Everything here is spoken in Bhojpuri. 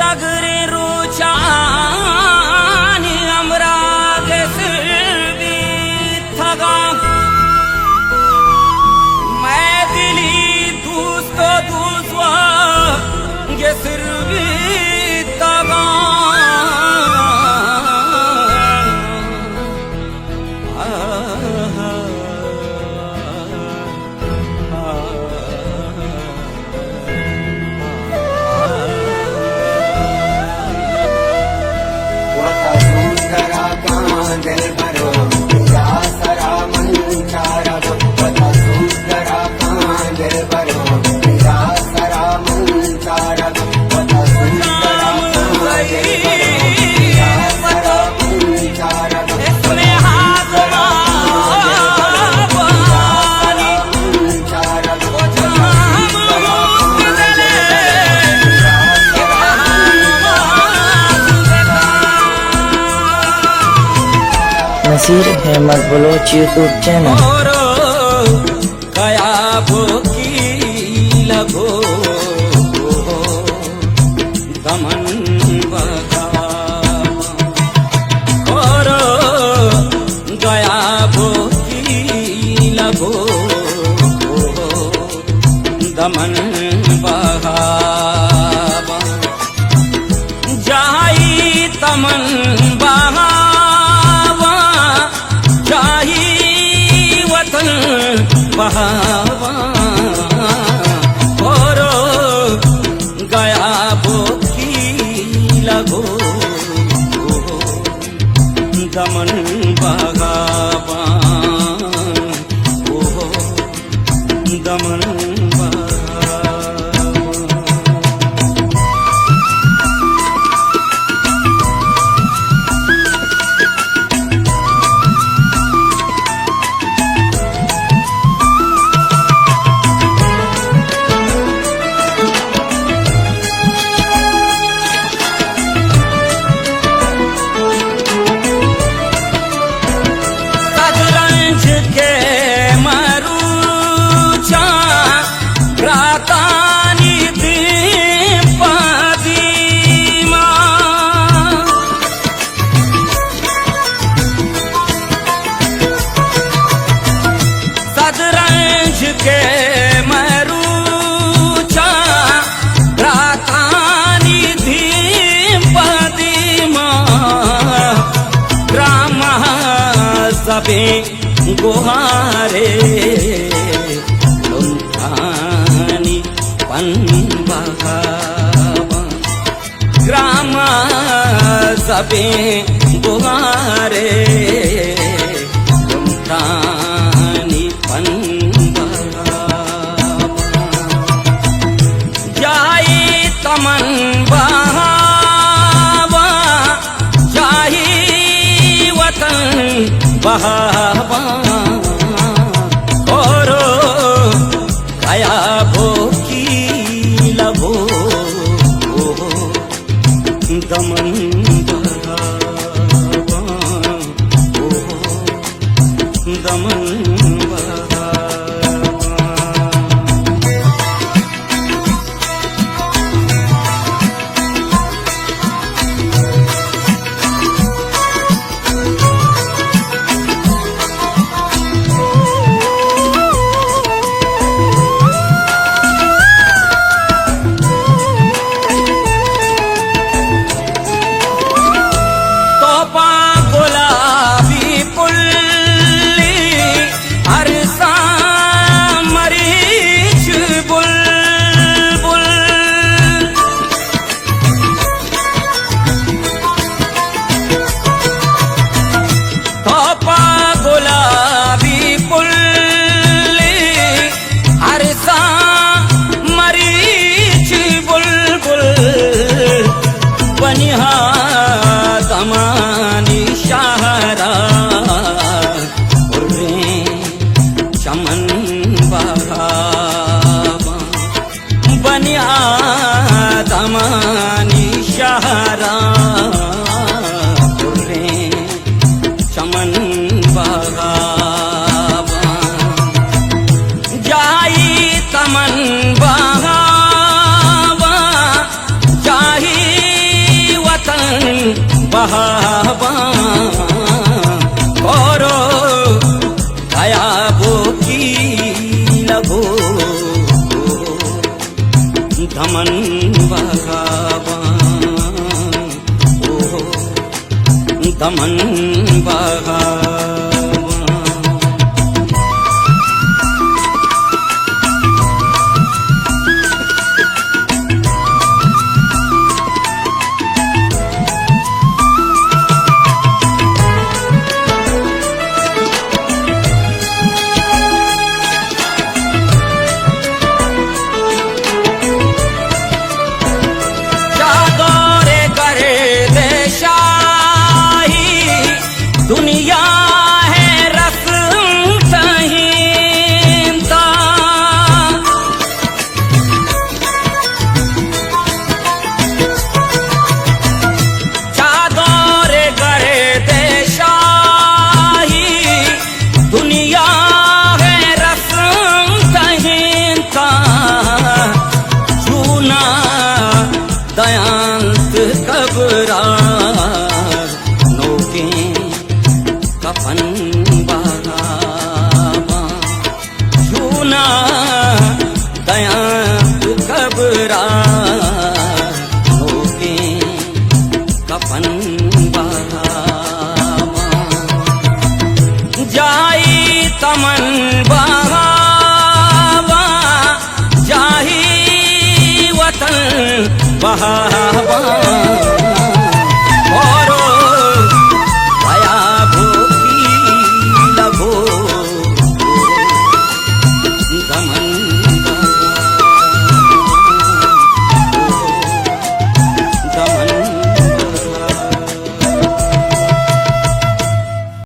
सगरे रोचानी अमरागे सिर्वी थगा मैं दिली दूस्तो दूसवा गे सिर्वी तगा नसीर अहमद बलोच यूट्यूब चैनल। गया भोगी लगो दमन बगा और गया भोगी लगो दमन बगा जाई तमन बहा बहावा और गया बोकी लगो दमन बगावा दमन के मरूचा रातानी धीम पदीमा ग्राम सबे गुहारे लुंठानी पन बगावा ग्राम सबे गुहारे लुंठानी पन तमन बहावा जाही वतन बहावा और गया भोगी लगो दमन बहावा दमन बहावा करो दया वकील भो दमन बहावा दमन बहावा दुनिया है रस सहीनता चादर गरे देशाही दुनिया है रस सहीनता चूना दयांत कबरा कफन बहावा झूना दयांत कबरा होके कफन बहावा जाई तमन बहावा जाही वतन बहावा